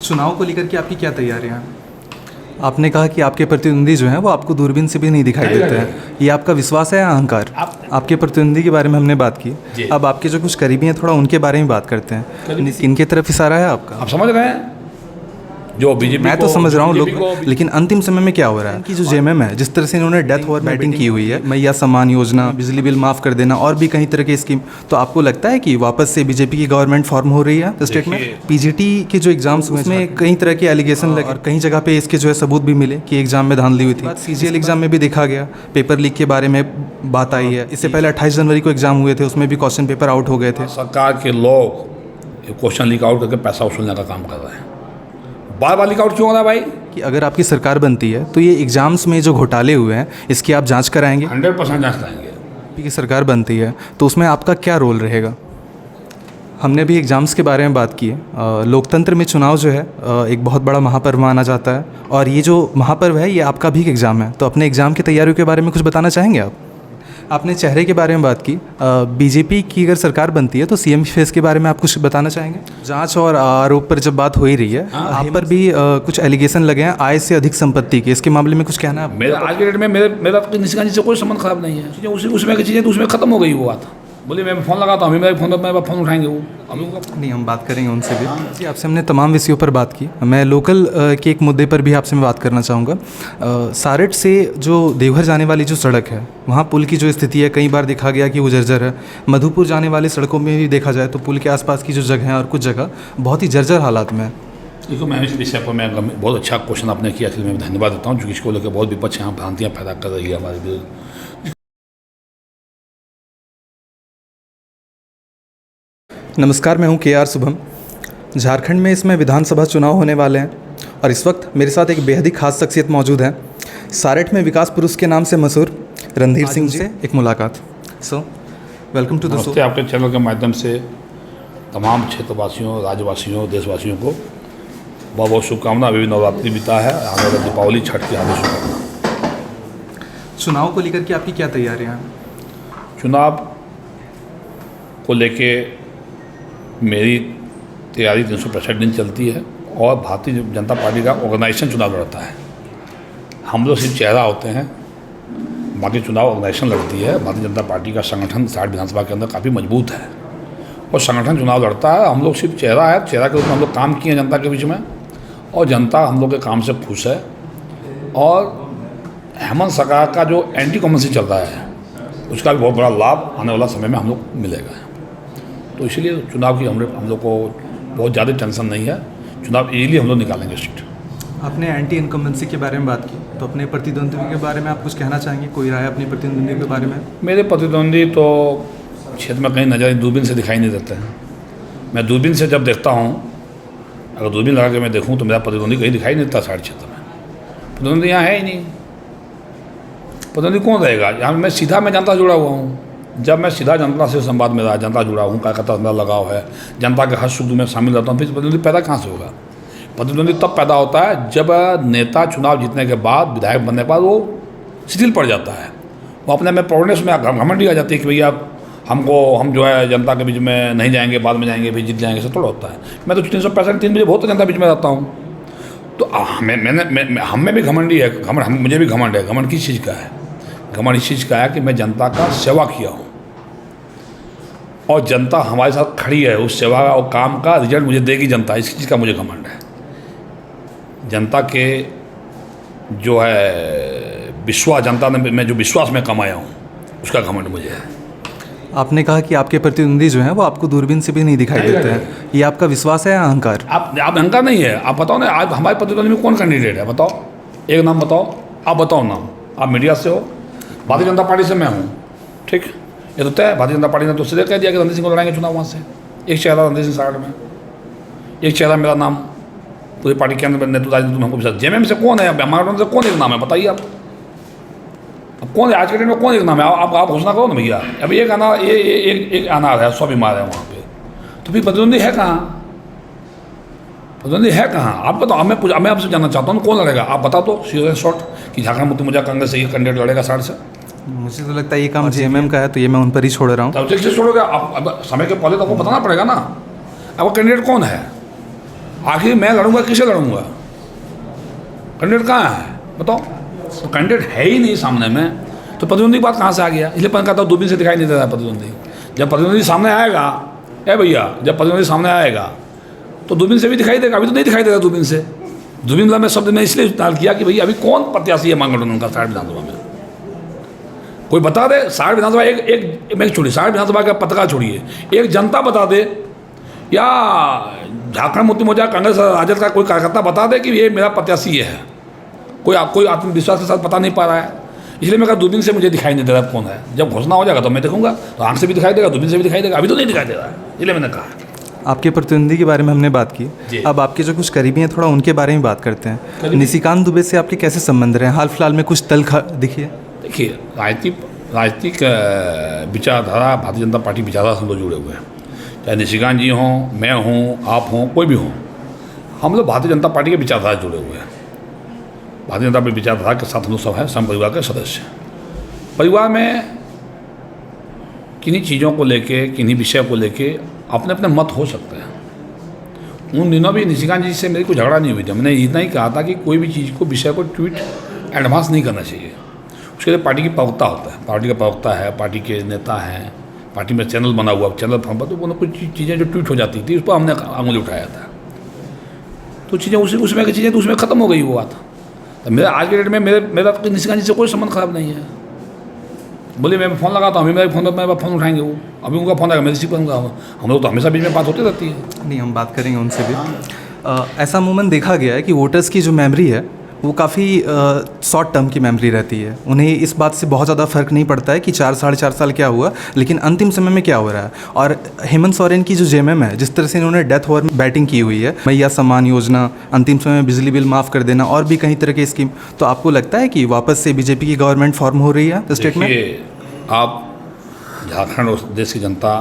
चुनाव को लेकर के आपकी क्या तैयारियां हैं? आपने कहा कि आपके प्रतिद्वंदी जो हैं वो आपको दूरबीन से भी नहीं दिखाई देते हैं। ये आपका विश्वास है या अहंकार? आपके प्रतिद्वंदी के बारे में हमने बात की, अब आपके जो कुछ करीबी हैं थोड़ा उनके बारे में बात करते हैं। किनके तरफ इशारा है आपका? आप समझ रहे हैं जो बीजेपी, मैं तो समझ रहा हूँ लोग, लेकिन अंतिम समय में क्या हो रहा है कि जो जेएमएम है, जिस तरह से इन्होंने डेथ ओवर बैटिंग की हुई है, मैया सम्मान योजना, बिजली बिल माफ़ कर देना और भी कई तरह की स्कीम, तो आपको लगता है कि वापस से बीजेपी की गवर्नमेंट फॉर्म हो रही है स्टेट में? पीजीटी के जो एग्जाम्स हुए उसमें कई तरह के एलिगेशन लगे और कई जगह पे इसके जो है सबूत भी मिले कि एग्जाम में धांधली हुई थी। सीजीएल एग्जाम में भी देखा गया, पेपर लीक के बारे में बात आई है। इससे पहले 28 जनवरी को एग्जाम हुए थे, उसमें भी क्वेश्चन पेपर आउट हो गए थे। सरकार के लोग क्वेश्चन लीक आउट करके पैसा वसूलने का काम कर रहे हैं। बार बार लीक आउट क्यों हो रहा है भाई? कि अगर आपकी सरकार बनती है तो ये एग्जाम्स में जो घोटाले हुए हैं इसकी आप जांच कराएंगे? 100% जांच कराएंगे। आपकी सरकार बनती है तो उसमें आपका क्या रोल रहेगा? हमने भी एग्ज़ाम्स के बारे में बात की है। लोकतंत्र में चुनाव जो है एक बहुत बड़ा महापर्व माना जाता है और ये जो महापर्व है ये आपका भी एक एग्ज़ाम है, तो अपने एग्ज़ाम की तैयारियों के बारे में कुछ बताना चाहेंगे आप? आपने चेहरे के बारे में बात की, बीजेपी की अगर सरकार बनती है तो सीएम फेस के बारे में आप कुछ बताना चाहेंगे? जांच और आरोप पर जब बात हो ही रही है, आप पर भी कुछ एलिगेशन लगे हैं आय से अधिक संपत्ति के, इसके मामले में कुछ कहना है? मेरा आज के डेट में मेरा किसी से कोई संबंध खराब नहीं है। उसमें की चीज़ें तो उसमें खत्म हो गई वो बात। बोलिए मैं फ़ोन लगाता हूँ, मेरे फ़ोन पर फ़ोन उठाएंगे वो नहीं, हम बात करेंगे उनसे भी। जी, आपसे हमने तमाम विषयों पर बात की। मैं लोकल के एक मुद्दे पर भी आपसे मैं बात करना चाहूँगा। सारट से जो देवघर जाने वाली जो सड़क है, वहाँ पुल की जो स्थिति है, कई बार देखा गया कि वो जर्जर है। मधुपुर जाने वाली सड़कों में भी देखा जाए तो पुल के आसपास की जो जगह है और कुछ जगह बहुत ही जर्जर हालात में है। देखो, मैं इस विषय पर मैं बहुत अच्छा क्वेश्चन आपने किया, इसलिए मैं धन्यवाद देता हूँ, क्योंकि इसको लेकर बहुत विपक्ष यहाँ भ्रांतियाँ पैदा कर रही है हमारे विरुद्ध। नमस्कार, मैं हूं केआर शुभम। झारखंड में इसमें विधानसभा चुनाव होने वाले हैं और इस वक्त मेरे साथ एक बेहद ही खास शख्सियत मौजूद है। सारट में विकास पुरुष के नाम से मशहूर रणधीर सिंह जी से एक मुलाकात। So welcome to the show. आपके चैनल के माध्यम से तमाम क्षेत्रवासियों, राज्यवासियों, देशवासियों को बहुत बहुत शुभकामना। अभी भी नवरात्रि बीता है, आने वाला दीपावली, छठ की हार्दिक शुभकामना। चुनाव को लेकर के आपकी क्या तैयारियाँ हैं? चुनाव को लेके मेरी तैयारी 365 दिन चलती है और भारतीय जनता पार्टी का ऑर्गेनाइजेशन चुनाव लड़ता है। हम लोग सिर्फ चेहरा होते हैं, बाकी चुनाव ऑर्गेनाइजेशन लड़ती है। भारतीय जनता पार्टी का संगठन साठ विधानसभा के अंदर काफ़ी मजबूत है और संगठन चुनाव लड़ता है। हम लोग सिर्फ चेहरा है, चेहरा के रूप में हम लोग काम किए हैं जनता के बीच में और जनता हम लोग के काम से खुश है। और हेमंत सरकार का जो एंटी कॉमर्सी चल रहा है उसका भी बहुत बड़ा लाभ आने वाला समय में हम लोग मिलेगा। तो इसलिए चुनाव की हम लोग को बहुत ज़्यादा टेंशन नहीं है। चुनाव इजीली हम लोग निकालेंगे सीट। आपने एंटी इनकम्बेंसी के बारे में बात की, तो अपने प्रतिद्वंदी के बारे में आप कुछ कहना चाहेंगे? कोई राय अपने प्रतिद्वंदी के बारे में? मेरे प्रतिद्वंदी तो क्षेत्र में कहीं नज़र दूरबीन से दिखाई नहीं देते हैं। मैं दूरबीन से जब देखता हूँ, अगर दूरबीन लगा के मैं देखूँ तो मेरा प्रतिद्वंदी कहीं दिखाई नहीं देता। सारे क्षेत्र में प्रतिद्वंदी यहाँ है ही नहीं। प्रतिद्वंदी कौन रहेगा यहाँ? मैं सीधा जनता जुड़ा हुआ हूँ। जब मैं सीधा जनता से संवाद में रहा, जनता जुड़ा हूँ, कार्यकर्ता मेरा लगाव है, जनता के हर सुख में शामिल रहता हूँ, फिर प्रतिद्वंदी पैदा कहाँ से होगा? प्रतिद्वंदी तब पैदा होता है जब नेता चुनाव जीतने के बाद, विधायक बनने के बाद वो शिथिल पड़ जाता है। वो अपने में प्रोग्रेस में घमंडी आ जाती है कि भैया हम जो है जनता के बीच में नहीं जाएंगे, बाद में जाएंगे, फिर जीत जाएंगे, सब थोड़ा होता है। मैं तो 365 बजे बहुत जनता बीच में रहता हूँ। तो हम में भी घमंडी है, मुझे भी घमंड है। घमंड किस चीज़ का है? घमंड इस चीज़ का है कि मैं जनता का सेवा किया हूँ और जनता हमारे साथ खड़ी है। उस सेवा और काम का रिजल्ट मुझे देगी जनता, इस चीज़ का मुझे घमंड है। जनता के जो है विश्वास, जनता ने मैं जो विश्वास में कमाया हूँ उसका घमंड मुझे है। आपने कहा कि आपके प्रतिद्वंदी जो हैं वो आपको दूरबीन से भी नहीं दिखाई देते हैं, ये आपका विश्वास है या अहंकार? आप अहंकार नहीं है। आप बताओ ना, आज हमारे प्रतिद्वंदी में कौन कैंडिडेट है? बताओ, एक नाम बताओ। आप बताओ नाम। आप मीडिया से हो, भारतीय जनता पार्टी से मैं हूँ, ठीक, ये तो तय है। भारतीय जनता पार्टी ने तो सीधे कह दिया कि रणधीर सिंह को लड़ाएंगे चुनाव। वहाँ से एक चेहरा रणधीर सिंह सारट में, एक चेहरा मेरा नाम पूरी पार्टी के अंदर नेतृत्व हमको। जेएमएम से कौन है? हमारे से कौन एक नाम है? बताइए आप। अब कौन है आज के डेट में? कौन एक नाम है? आप घोषणा करो ना भैया। अभी एक अनार, एक अनार है, 100 बीमार है वहाँ पे, तो फिर प्रतिद्वंदी है कहाँ? प्रतिद्वंदी है कहाँ? आप बताओ। मैं आपसे जानना चाहता हूँ कौन लड़ेगा? आप बता दो सीधे शॉर्ट कि झारखंड मुक्ति मोर्चा कांग्रेस से ये कैंडिडेट लड़ेगा सारट से। मुझे तो लगता है ये काम जेएमएम का है, तो ये मैं उन पर ही छोड़ रहा हूँ। तब से छोड़ोगे आप? अब समय के पहले तो आपको बताना पड़ेगा ना आपका कैंडिडेट कौन है। आखिर मैं लड़ूंगा, किसे लड़ूंगा? कैंडिडेट कहाँ है बताओ? तो कैंडिडेट है ही नहीं सामने में, तो प्रतिद्वंदी की बात कहाँ से आ गया? इसलिए मैं कहता हूँ दूरबीन से दिखाई नहीं देता प्रतिद्वंदी। जब प्रतिद्वंदी सामने आएगा, भैया जब प्रतिद्वंदी सामने आएगा तो दूरबीन से भी दिखाई देगा। अभी तो नहीं दिखाई देगा दूरबीन से। दूरबीन में शब्द मैं इसलिए इस्तेमाल किया कि भैया अभी कौन प्रत्याशी है मांगठन का 60 विधानसभा में? कोई बता दे। 60 विधानसभा एक मैं छोड़िए, 60 विधानसभा का पत्रकार छोड़िए, एक जनता बता दे, या झारखंड मुक्ति मोर्चा कांग्रेस राजद का कोई कार्यकर्ता बता दे कि ये मेरा प्रत्याशी ये है। कोई आत्मविश्वास के साथ बता नहीं पा रहा है। इसलिए मैं कहा दूरबीन से मुझे दिखाई नहीं दे रहा कौन है। जब घोषणा हो जाएगा तो मैं देखूंगा, तो आंख से भी दिखाई देगा, दूरबीन से भी दिखाई देगा। अभी तो नहीं दिखाई दे रहा है, इसलिए मैंने कहा। आपके प्रतिद्वंदी के बारे में हमने बात की, अब आपके जो कुछ करीबी हैं थोड़ा उनके बारे में बात करते हैं। निशिकांत दुबे से आपके कैसे संबंध रहे? हाल फिलहाल में कुछ तल्ख दिखिए। देखिए, राजनीतिक विचारधारा भारतीय जनता पार्टी विचारधारा से हम लोग जुड़े हुए हैं। चाहे निशिकांत जी हों, मैं हूँ, आप हों, कोई भी हों, हम लोग भारतीय जनता पार्टी के विचारधारा से जुड़े हुए हैं। भारतीय जनता पार्टी विचारधारा के साथ हम लोग सब हैं, सम परिवार के सदस्य। परिवार में किन्हीं चीज़ों को लेके, किन्हीं विषय को लेके अपने अपने मत हो सकते हैं। उन दिनों भी निशिकांत जी से मेरी कोई झगड़ा नहीं हुई थी। मैंने इतना ही कहा था कि कोई भी चीज़ को, विषय को ट्वीट एडवांस नहीं करना चाहिए। उसके लिए पार्टी की प्रवक्ता होता है, पार्टी का प्रवक्ता है, पार्टी के नेता हैं, पार्टी में चैनल बना हुआ, चैनल फॉर्म पर, तो वो कुछ चीज़ें जो ट्वीट हो जाती थी उस पर हमने आंगुली उठाया था। तो चीज़ें उसमें की चीज़ें तो उसमें ख़त्म हो गई वो बात। तो मेरा आज के डेट में मेरा निशिकांत जी से कोई संबंध खराब नहीं है। बोले मैं फ़ोन लगाता हूँ, अभी मेरे फ़ोन पर मेरे फ़ोन उठाएंगे वो, अभी उनका फ़ोन आएगा मैं रिसीव करूँगा। हम लोग तो हमेशा बीच में बात होती रहती है। नहीं, हम बात करेंगे उनसे भी। ऐसा अमूमन देखा गया है कि वोटर्स की जो मेमोरी है वो काफ़ी शॉर्ट टर्म की मेमोरी रहती है। उन्हें इस बात से बहुत ज़्यादा फ़र्क नहीं पड़ता है कि 4 साढ़े 4 साल क्या हुआ, लेकिन अंतिम समय में क्या हो रहा है। और हेमंत सोरेन की जो जेएमएम है, जिस तरह से इन्होंने डेथ ओवर में बैटिंग की हुई है, मैया सम्मान योजना, अंतिम समय में बिजली बिल माफ़ कर देना और भी कई तरह की स्कीम, तो आपको लगता है कि वापस से बीजेपी की गवर्नमेंट फॉर्म हो रही है स्टेट में? आप झारखंड और देश की जनता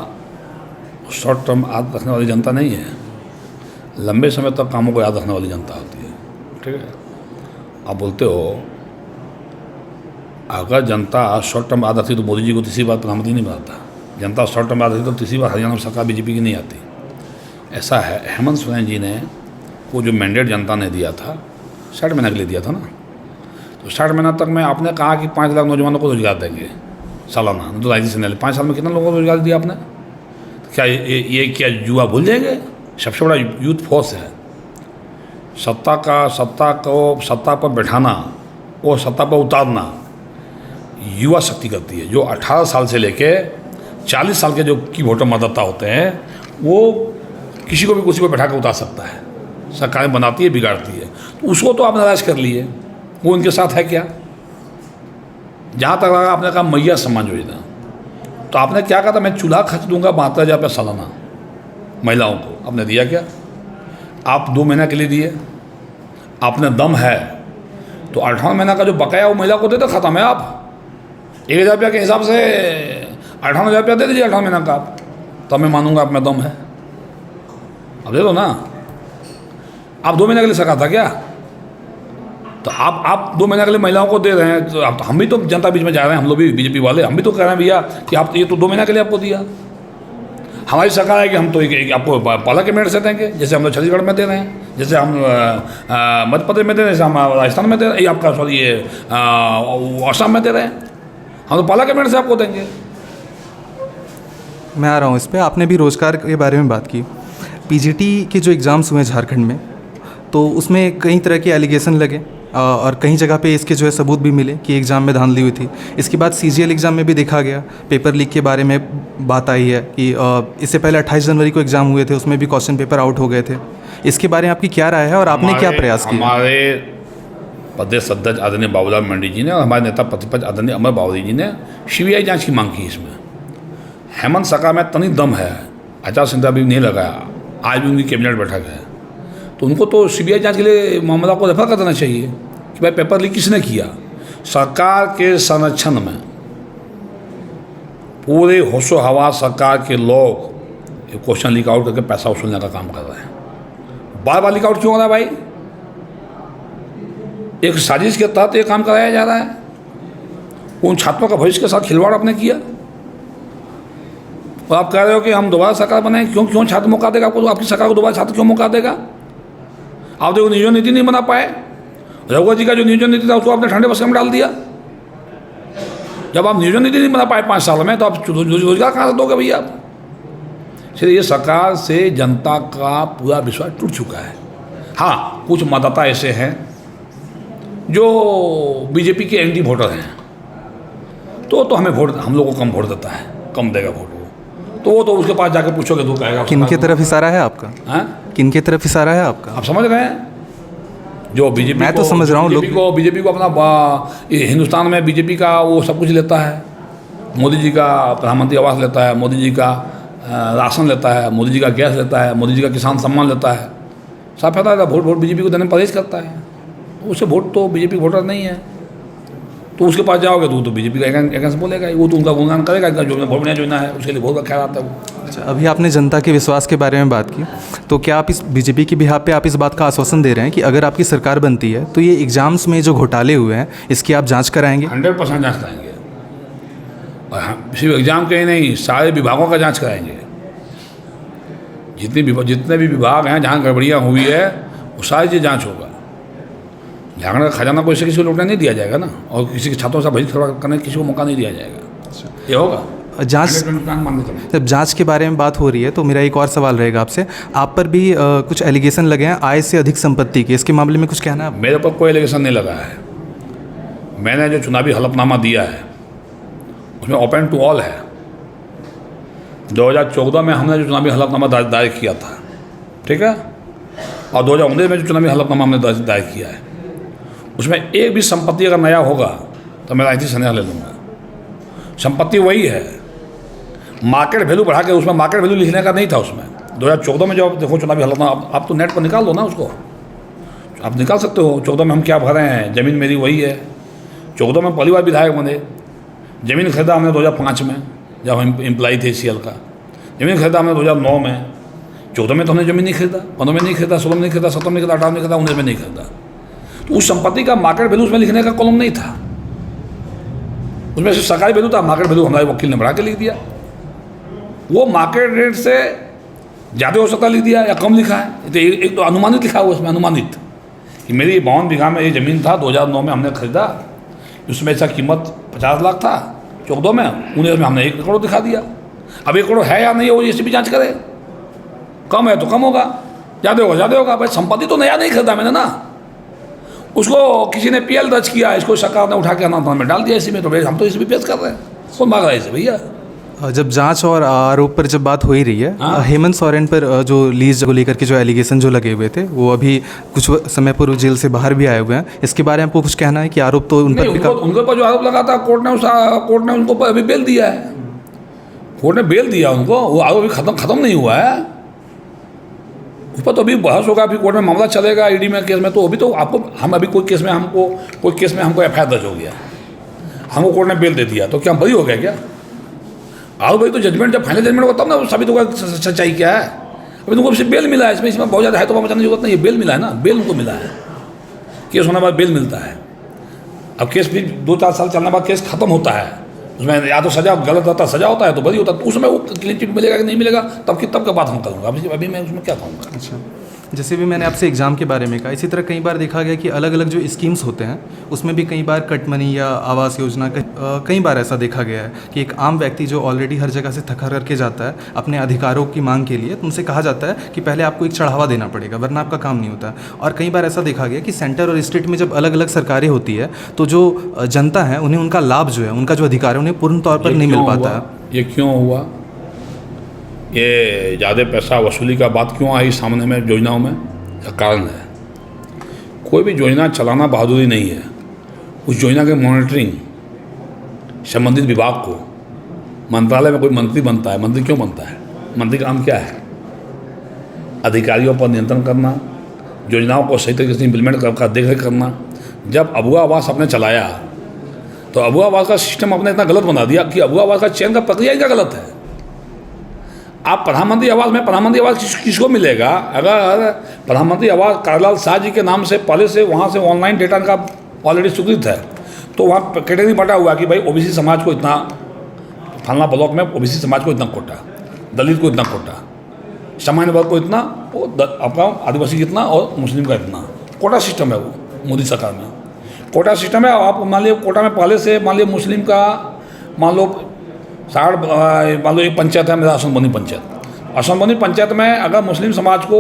शॉर्ट टर्म याद रखने वाली जनता नहीं है, लंबे समय तक कामों को याद रखने वाली जनता होती है। ठीक है, आप बोलते हो अगर जनता शॉर्ट टर्म याद रखती तो मोदी जी को तीसरी बार प्रधानमंत्री नहीं बनाता। जनता शॉर्ट टर्म याद रखती तो तीसरी बार हरियाणा में सरकार बीजेपी की नहीं आती। ऐसा है, हेमंत सोरेन जी ने वो जो मैंडेट जनता ने दिया था 60 महीने के लिए दिया था ना, तो 60 महीना तक में आपने कहा कि 5 लाख नौजवानों को रोजगार देंगे सालाना। तो राजी से 5 साल में कितना लोगों को रोजगार दिया आपने? तो क्या ये क्या युवा भूल जाएंगे? सबसे बड़ा यूथ फोर्स है। सत्ता पर बैठाना और सत्ता पर उतारना युवा शक्ति करती है। जो 18 साल से लेके 40 साल के जो की वोटर मतदाता होते हैं वो किसी को भी कुर्सी पर बैठा कर उतार सकता है। सरकारें बनाती है, बिगाड़ती है। तो उसको तो आप नाराज कर लिए, वो उनके साथ है क्या? जहाँ तक लगा आपने कहा मैया सम्मान योजना, तो आपने क्या कहा था? मैं चूल्हा खर्च दूंगा 72,000 रुपये सालाना महिलाओं को। आपने दिया क्या? आप 2 महीना के लिए दिए। आपने दम है तो 18 महीना का जो बकाया वो महिला को दे दो, खत्म है। आप 1,000 रुपये के हिसाब से 18,000 रुपया दे दीजिए 18 महीना का, आप तब मैं मानूंगा आप में दम है। अब दे दो ना। आप 2 महीने के लिए सका था क्या? तो आप 2 महीने के लिए महिलाओं को दे रहे हैं, तो आप हम भी तो जनता बीच में जा रहे हैं, हम लोग भी बीजेपी वाले, हम भी तो कह रहे हैं भैया कि आप ये तो 2 महीने के लिए आपको दिया। हमारी सरकार है कि हम तो आपको पाला के मेरिट से देंगे, जैसे हम लोग छत्तीसगढ़ में दे रहे हैं, जैसे हम मध्य प्रदेश में दे रहे हैं, जैसे हम राजस्थान में दे रहे हैं, आपका सॉरी ये असम में दे रहे हैं। हम तो पाला के मेरिट से आपको देंगे। मैं आ रहा हूँ इस पर। आपने भी रोज़गार के बारे में बात की। पीजीटी के जो एग्ज़ाम्स हुए झारखंड में, तो उसमें कई तरह के एलिगेशन लगे और कई जगह पे इसके जो है सबूत भी मिले कि एग्ज़ाम में धांधली हुई थी। इसके बाद सीजीएल एग्ज़ाम में भी देखा गया, पेपर लीक के बारे में बात आई है कि इससे पहले 28 जनवरी को एग्ज़ाम हुए थे, उसमें भी क्वेश्चन पेपर आउट हो गए थे। इसके बारे में आपकी क्या राय है और आपने क्या प्रयास किया? हमारे प्रदेश अध्यक्ष आदरणीय बाबूलाल मंडी जी ने और हमारे नेता प्रतिपक्ष आदरणीय अमर बावरी जी ने सीबीआई जाँच की मांग की। इसमें हेमंत सरकार में तनी दम है, आचार संहिता भी नहीं लगाया, आज भी उनकी कैबिनेट बैठक है, तो उनको तो सीबीआई जांच के लिए मामला को रेफर कर देना चाहिए कि भाई पेपर लीक किसने किया। सरकार के संरक्षण में पूरे होशो हवा सरकार के लोग क्वेश्चन लीक आउट करके पैसा वसूलने का काम कर रहे हैं। बार बार लीक आउट क्यों हो रहा है भाई? एक साजिश के तहत ये काम कराया जा रहा है। उन छात्रों का भविष्य के साथ खिलवाड़ आपने किया और आप कह रहे हो कि हम दोबारा सरकार बनाएं। क्यों छात्र मौका देगा आपको? आपकी सरकार को दोबारा छात्र क्यों मौका देगा? आप देखो नियोजन नीति नहीं बना पाए। रघुवर जी का जो नियोजन नीति था उसको आपने ठंडे बस्ते में डाल दिया। जब आप नियोजन नीति नहीं बना पाए 5 साल में तो आप रोजगार कहाँ से दोगे भैया आप? इसलिए ये सरकार से जनता का पूरा विश्वास टूट चुका है। हाँ, कुछ मतदाता ऐसे हैं जो बीजेपी के एंटी वोटर हैं, तो हमें हम लोग को कम वोट देता है, कम देगा वोट वो, तो वो तो उसके पास जाकर पूछोगे तो कहेगा। किन की तरफ इशारा है आपका? हाँ, किन की तरफ इशारा है आपका? आप समझ रहे हैं? जो बीजेपी, मैं तो समझ रहा हूँ बीजेपी को अपना हिंदुस्तान में बीजेपी का वो सब कुछ लेता है। मोदी जी का प्रधानमंत्री आवास लेता है, मोदी जी का राशन लेता है, मोदी जी का गैस लेता है, मोदी जी का किसान सम्मान लेता है। साफ पता है वोट बीजेपी को देने में परहेज करता है। उससे वोट तो बीजेपी वोटर नहीं है, तो उसके पास जाओगे तो बीजेपी का एक से बोलेगा, वो तो उनका गुणगान करेगा, जो वोट बढ़िया जोड़ना है उसके लिए बहुत का ख्याल आता है वो। अच्छा, अभी आपने जनता के विश्वास के बारे में बात की, तो क्या आप इस बीजेपी की बिहाफ पे आप इस बात का आश्वासन दे रहे हैं कि अगर आपकी सरकार बनती है तो ये एग्जाम्स में जो घोटाले हुए हैं इसकी आप जांच कराएंगे? 100% जाँच कराएंगे। और हम सिर्फ एग्ज़ाम के ही नहीं, सारे विभागों का जाँच कराएंगे। जितने भी विभाग हैं जहाँ गड़बड़ियाँ हुई है वो सारी चीज़ जाँच होगा। झारखंड का खजाना को इससे किसी को लूटने नहीं दिया जाएगा ना, और किसी के छात्रों से बहिष्कार करने किसी को मौका नहीं दिया जाएगा। ये होगा जांच। जब जांच के बारे में बात हो रही है तो मेरा एक और सवाल रहेगा आपसे। आप पर भी कुछ एलिगेशन लगे हैं आय से अधिक संपत्ति के, इसके मामले में कुछ कहना है? मेरे पर कोई एलिगेशन नहीं लगा है। मैंने जो चुनावी हलफनामा दिया है उसमें ओपन टू ऑल है। 2014 में हमने जो चुनावी हलफनामा दायर किया था, ठीक है, और 2019 में जो चुनावी हलफनामा हमने दायर किया है उसमें एक भी संपत्ति अगर नया होगा तो मैं राजनीतिक संन्यास ले लूँगा। संपत्ति वही है, मार्केट वैल्यू बढ़ा के, उसमें मार्केट वैल्यू लिखने का नहीं था। उसमें 2014 में जो देखो चुनावी हलफनामा, आप तो नेट पर निकाल लो ना उसको, आप निकाल सकते हो। 14 में हम क्या भरे हैं, ज़मीन मेरी वही है। 14 में पहली बार विधायक बने, ज़मीन खरीदा हमने 2005 में जब हम एम्प्लॉई थे CL का। ज़मीन खरीदा हमने 2009 में। 14 में तो हमने ज़मीन नहीं खरीदा, 15 में नहीं खरीदा, 16 में नहीं खरीदा, 17 में नहीं खरीदा, 18 में नहीं खरीदा, 19 में नहीं खरीदा। तो उस संपत्ति का मार्केट वैल्यू उसमें लिखने का कॉलम नहीं था। उसमें सिर्फ सरकारी वैल्यू था, मार्केट वैल्यू हमारे वकील ने बढ़ा के लिख दिया। वो मार्केट रेट से ज़्यादा हो सकता लिख दिया या कम लिखा है, तो एक तो अनुमानित लिखा हुआ उसमें, अनुमानित कि मेरी 52 बीघा में ये ज़मीन था, 2009 में हमने खरीदा, उसमें ऐसा कीमत 50 लाख था। 14 में 19 में हमने 1 करोड़ दिखा दिया। अब 1 करोड़ है या नहीं, वो इससे भी जाँच करे। कम है तो कम होगा, ज़्यादा होगा ज़्यादा होगा। भाई संपत्ति तो नया नहीं खरीदा मैंने ना, उसको किसी ने PL दर्ज किया, इसको सरकार ने उठा के अनाथालय में डाल दिया। इसी में तो हम तो इसी में पेश कर रहे हैं, कौन भाग रहा है इसे भैया? जब जांच और आरोप पर जब बात हो ही रही है, हाँ? हेमंत सोरेन पर जो लीज को लेकर के जो एलिगेशन जो लगे हुए थे, वो अभी कुछ समय पूर्व जेल से बाहर भी आए हुए हैं। इसके बारे में आपको कुछ कहना है कि आरोप तो उन पर भी उनके ऊपर जो आरोप लगा था कोर्ट ने उनको अभी बेल दिया है। कोर्ट ने बेल दिया उनको, वो आरोप अभी खत्म नहीं हुआ है। उस पर तो अभी बहस होगा, अभी कोर्ट में मामला चलेगा ED में केस में। तो अभी तो आपको हम अभी कोई केस में हमको FIR दर्ज हो गया, हमको कोर्ट ने बेल दे दिया, तो क्या हम बरी हो गया क्या? आओ भाई, तो जजमेंट जब फाइनल जजमेंट होगा तब ना साबित होगा सच्चाई क्या है। अभी तुमको सिर्फ बेल मिला है, इसमें बहुत ज़्यादा है तो बचाने की जरूरत नहीं है। बेल मिला है ना, बेल उनको मिला है, केस होने के बाद बेल मिलता है। अब केस भी 2-4 साल चलने बाद केस खत्म होता है, उसमें या तो सजा गलत होता, सजा होता है तो बरी होता है, तो उसमें वो क्लीन चिट मिलेगा कि नहीं मिलेगा तब का बात हम करूँगा। अभी मैं उसमें क्या कहूँगा। अच्छा, जैसे भी मैंने आपसे एग्ज़ाम के बारे में कहा, इसी तरह कई बार देखा गया कि अलग अलग जो स्कीम्स होते हैं उसमें भी कई बार कट मनी या आवास योजना कई बार ऐसा देखा गया है कि एक आम व्यक्ति जो ऑलरेडी हर जगह से थका करके जाता है अपने अधिकारों की मांग के लिए, तो उनसे कहा जाता है कि पहले आपको एक चढ़ावा देना पड़ेगा वरना आपका काम नहीं होता। और कई बार ऐसा देखा गया कि सेंटर और स्टेट में जब अलग अलग सरकारें होती है तो जो जनता है उन्हें उनका लाभ जो है, उनका जो अधिकार है, उन्हें पूर्ण तौर पर नहीं मिल पाता है। ये क्यों हुआ? ये ज़्यादा पैसा वसूली का बात क्यों आई सामने में योजनाओं में? कारण है, कोई भी योजना चलाना बहादुरी नहीं है। उस योजना के मॉनिटरिंग संबंधित विभाग को, मंत्रालय में कोई मंत्री बनता है। मंत्री क्यों बनता है? मंत्री का काम क्या है? अधिकारियों पर नियंत्रण करना, योजनाओं को सही तरीके से इम्प्लीमेंट कर देख रेख करना। जब अबुआ आवास आपने चलाया तो अबुआ आवास का सिस्टम आपने इतना गलत बना दिया कि अबुआ आवास का चयन का प्रक्रिया इनका गलत है। आप प्रधानमंत्री आवास किसको मिलेगा? अगर प्रधानमंत्री आवास कालालाल शाह जी के नाम से पहले से वहाँ से ऑनलाइन डेटा का ऑलरेडी स्वीकृत है, तो वहाँ कैटेगरी बटा हुआ कि भाई OBC समाज को इतना, फलना ब्लॉक में OBC समाज को इतना कोटा, दलित को इतना कोटा, सामान्य वर्ग को इतना, वो आपका आदिवासी कितना और मुस्लिम का इतना। कोटा सिस्टम है वो मोदी सरकार में, कोटा सिस्टम है। आप मान लीजिए कोटा में पहले से मान लीजिए मुस्लिम का मान लो 60, मान लो एक पंचायत है मेरा असनबनी पंचायत, असनबनी पंचायत में अगर मुस्लिम समाज को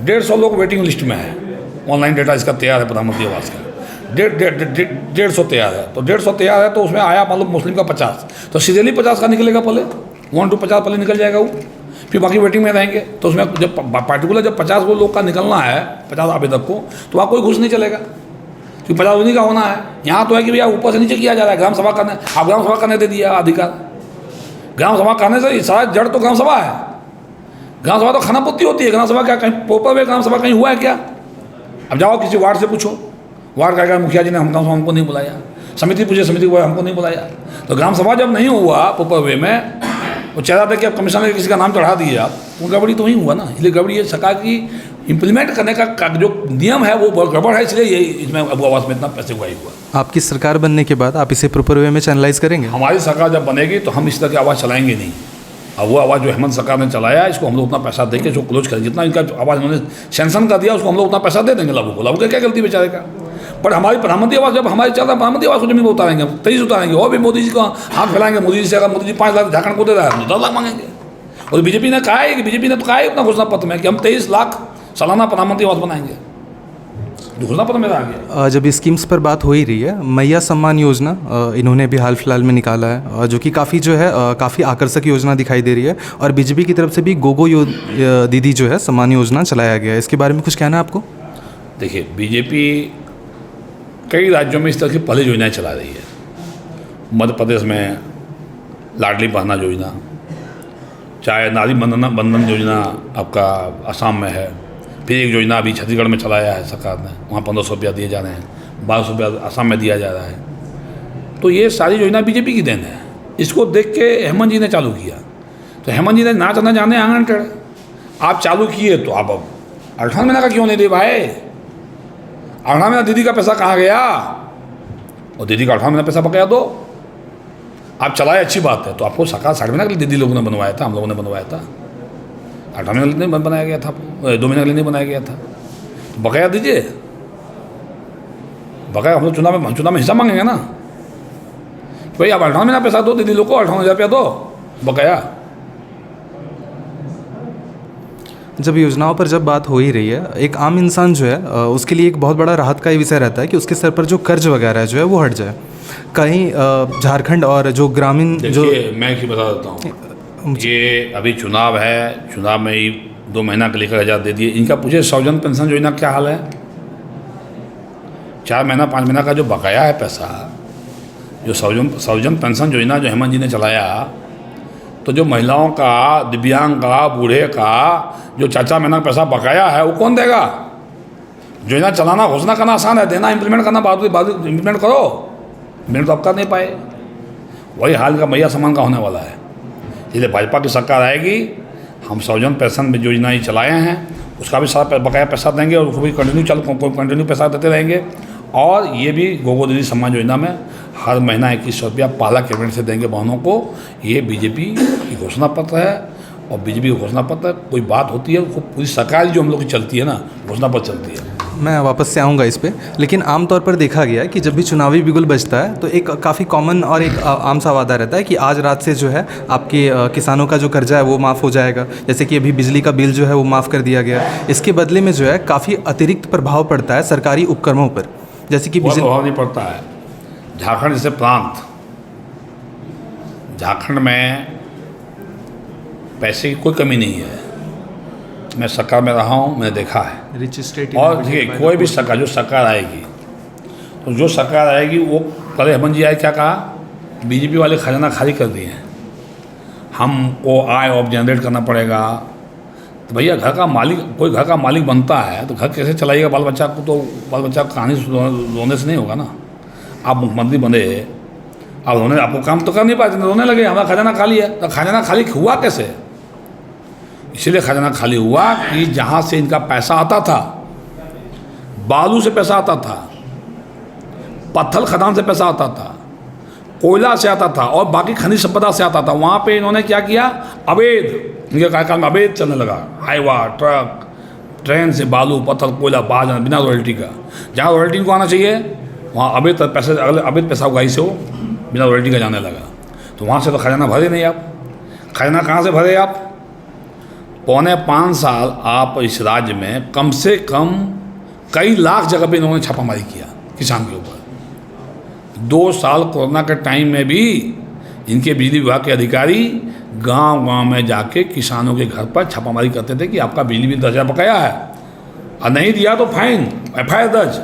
150 लोग वेटिंग लिस्ट में है, ऑनलाइन डेटा इसका तैयार है प्रधानमंत्री आवास का, 150 तैयार है, तो 150 तैयार है तो उसमें आया मान लो मुस्लिम का 50, तो सीरियली 50 का निकलेगा पहले, 1 to 50 पहले निकल जाएगा वो, फिर बाकी वेटिंग में रहेंगे। तो उसमें जब पार्टिकुलर जब 50 को लोग का निकलना है, 50 आवेदक को, तो वहाँ कोई घुस नहीं चलेगा क्योंकि 50 उन्हीं का होना है। यहाँ तो है कि भैया ऊपर से नीचे किया जा रहा है, ग्राम सभा करने, आप ग्राम सभा करने दे दिया अधिकार, ग्राम सभा करने से सारा जड़ तो ग्राम सभा है। ग्राम सभा तो खानापूर्ति होती है, ग्राम सभा क्या कहीं प्रॉपर वे ग्राम सभा कहीं हुआ है क्या? अब जाओ किसी वार्ड से पूछो, वार्ड का मुखिया जी ने हमको नहीं बुलाया, समिति पूछे, समिति को हमको नहीं बुलाया। तो ग्राम सभा जब नहीं हुआ प्रॉपर वे में, वो चाह रहा था कि अब कमिश्नर ने किसी का नाम चढ़ा दिया, वो गड़बड़ी तो नहीं हुआ ना। इसलिए गड़बड़ी ये सरकार की इम्प्लीमेंट करने का जो नियम है वो गड़बड़ है, इसलिए ये इसमें अब आवास में इतना पैसे हुआ ही हुआ। आपकी सरकार बनने के बाद आप इसे प्रॉपर वे में चैनलाइज करेंगे? हमारी सरकार जब बनेगी तो हम इस तरह की आवाज़ चलाएंगे नहीं। अब वो आवाज़ जो हेमंत सरकार ने चलाया, इसको हम लोग उतना पैसा दे के इसको क्लोज करें, जितना इनका आवाज़ उन्होंने सैंक्शन कर दिया उसको हम लोग उतना पैसा दे देंगे लागू को। लागू का क्या गलती बेचारे का? बट हमारी प्रधानमंत्री आवास जब हमारी चल रहा है, प्रधानमंत्री आवास को जमीन पर उतारेंगे, 23 उतारेंगे, और भी मोदी जी को हाथ फैलाएंगे। मोदी जी से अगर मोदी जी 5 लाख झारखंड को दे रहा है, 10 लाख मांगेंगे। और बीजेपी ने कहा है कि बीजेपी ने तो कहा है अपना घोषणा पत्र में कि हम 23 लाख सालाना प्रधानमंत्री आवास बनाएंगे, घोषणा पत्र में आ गया। जब स्कीम्स पर बात हो ही रही है, मैया सम्मान योजना इन्होंने भी हाल फिलहाल में निकाला है, जो कि काफ़ी जो है काफ़ी आकर्षक योजना दिखाई दे रही है। और बीजेपी की तरफ से भी गोगो दीदी जो है सम्मान योजना चलाया गया है, इसके बारे में कुछ कहना है आपको? देखिए, बीजेपी कई राज्यों में इस तरह की पहले योजनाएं चला रही है। मध्य प्रदेश में लाडली बहना योजना, चाहे नारी बंधन योजना आपका असम में है, फिर एक योजना अभी छत्तीसगढ़ में चलाया है सरकार ने, वहाँ 1500 रुपया दिए जा रहे हैं, 1200 रुपया असम में दिया जा रहा है। तो ये सारी योजना बीजेपी की देन है। इसको देख के हेमंत जी ने चालू किया, तो हेमंत जी ने नाच न जाने आंगन टेढ़े, आप चालू किए तो आप अब 18 महीना का क्यों नहीं दे पाए? 18 महीना दीदी का पैसा कहाँ गया? और दीदी का 18 महीना पैसा बकाया दो। आप चलाए अच्छी बात है, तो आपको सरकार 60 महीना के लिए दीदी लोगों ने बनवाया था, हम लोगों ने बनवाया था। 18 महीने के लिए नहीं बनाया गया था, 2 महीने के लिए नहीं बनाया गया था। तो बकाया दीजिए, बकाया हम लोग चुनाव में हिस्सा मांगेंगे ना। भाई आप 18 महीना पैसा दो दीदी लोग को, 58,000 रुपया दो बकाया। जब योजनाओं पर जब बात हो ही रही है, एक आम इंसान जो है उसके लिए एक बहुत बड़ा राहत का ये विषय रहता है कि उसके सर पर जो कर्ज वगैरह जो है वो हट जाए। कहीं झारखंड और जो ग्रामीण जो, मैं एक बता देता हूँ, ये अभी चुनाव है, चुनाव में ही 2 महीना के लेकर 1000 दे दिए। इनका पूछे सौजन पेंशन योजना क्या हाल है? 4 महीना 5 महीना का जो बकाया है पैसा, जो सौजन पेंशन योजना जो हेमंत जी ने चलाया, तो जो महिलाओं का, दिव्यांग का, बूढ़े का जो 4-4 महीना का पैसा बकाया है वो कौन देगा? योजना चलाना, घोषणा करना आसान है, देना इम्प्लीमेंट करना बाद इम्प्लीमेंट करो। इम्प्लीमेंट तो आप कर नहीं पाए। वही हाल का मैया सम्मान का होने वाला है। इसलिए भाजपा की सरकार आएगी, हम सौजन पेंशन में योजना ही चलाए हैं, उसका भी सारा बकाया पैसा देंगे और उसको भी कंटिन्यू पैसा देते रहेंगे। और ये भी गोगो दीदी सम्मान योजना में हर महीना 2100 रुपया पहला कैबिनेट से देंगे बहनों को। ये बीजेपी की घोषणा पत्र है, और बीजेपी का घोषणा पत्र कोई बात होती है वो पूरी सरकार जो हम लोग की चलती है ना, घोषणा पत्र चलती है। मैं वापस से आऊँगा इस पे, लेकिन आमतौर पर देखा गया है कि जब भी चुनावी बिगुल बजता है तो एक काफ़ी कॉमन और एक आम सा वादा रहता है कि आज रात से जो है आपके किसानों का जो कर्जा है वो माफ़ हो जाएगा। जैसे कि अभी बिजली का बिल जो है वो माफ़ कर दिया गया। इसके बदले में जो है काफ़ी अतिरिक्त प्रभाव पड़ता है सरकारी उपक्रमों पर, जैसे कि बहुत प्रभाव नहीं पड़ता है। झारखंड जैसे प्रांत, झारखंड में पैसे की कोई कमी नहीं है। मैं सरकार में रहा हूँ, मैंने देखा है। रिच स्टेट और देखिए, कोई भी सरकार, जो सरकार आएगी, तो जो सरकार आएगी वो पहले हेमंत जी आए क्या कहा, बीजेपी वाले खजाना खाली कर दिए हैं, हमको आय ऑफ जनरेट करना पड़ेगा। तो भैया घर का मालिक, कोई घर का मालिक बनता है तो घर कैसे चलाइएगा बाल बच्चा को? तो बाल बच्चा को कहानी रोने से नहीं होगा ना। आप मुख्यमंत्री बने, अब रोने, आपको काम तो कर नहीं पाए, रोने लगे हमारा खजाना खाली है। तो खजाना खाली हुआ कैसे? इसलिए खजाना खाली हुआ कि जहाँ से इनका पैसा आता था, बालू से पैसा आता था, पत्थर खदान से पैसा आता था, कोयला से आता था और बाकी खनिज संपदा से आता था, वहाँ पे इन्होंने क्या किया, अवैध इनके कार्यकाल में अवैध चलने लगा, हाईवा, ट्रक, ट्रेन से बालू, पत्थर, कोयला बाहर जाना बिना रॉयल्टी का। जहाँ रॉयल्टी को आना चाहिए वहाँ अवैध पैसे, अवैध पैसा उगाई से वो बिना रॉयल्टी का जाने लगा। तो वहाँ से तो खजाना भरे नहीं आप। खजाना कहाँ से भरे आप? 4.25 साल आप इस राज्य में कम से कम कई लाख जगह पे इन्होंने छापामारी किया किसान के ऊपर। 2 साल कोरोना के टाइम में भी इनके बिजली विभाग के अधिकारी गांव-गांव में जाके किसानों के घर पर छापामारी करते थे कि आपका बिजली बिल 10,000 बकाया है, और नहीं दिया तो फाइन, FIR दर्ज,